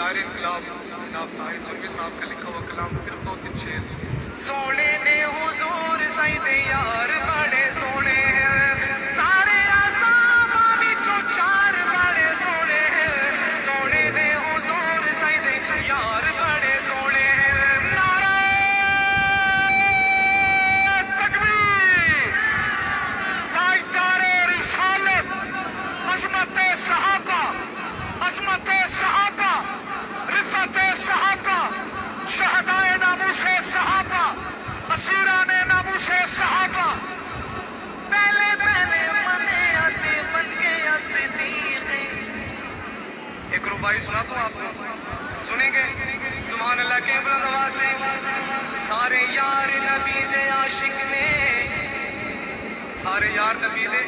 शायर इनकलाब जनाब ताहिर जंगी साहब का लिखा हुआ कलाम, सिर्फ 2-3 शेर। सोने ने हुजूर साईं यार बड़े सोने सारे आसामा विचों चार बड़े सोने सोने ने हुजूर साईं यार बड़े सोने नारा तकबीर ताजदारे रिसालत अजमत सहाबा रिफत सहाबा शहदाए नामूसे सहाबा असीराने नामूसे सहाबा पहले पहले मने आते बन गया सिद्दीक़। एक रुबाई सुना तो आपको, सुनेंगे? सुभान अल्लाह के बुलंद आवाज से सारे यार नबी दे आशिक ने, सारे यार नबी दे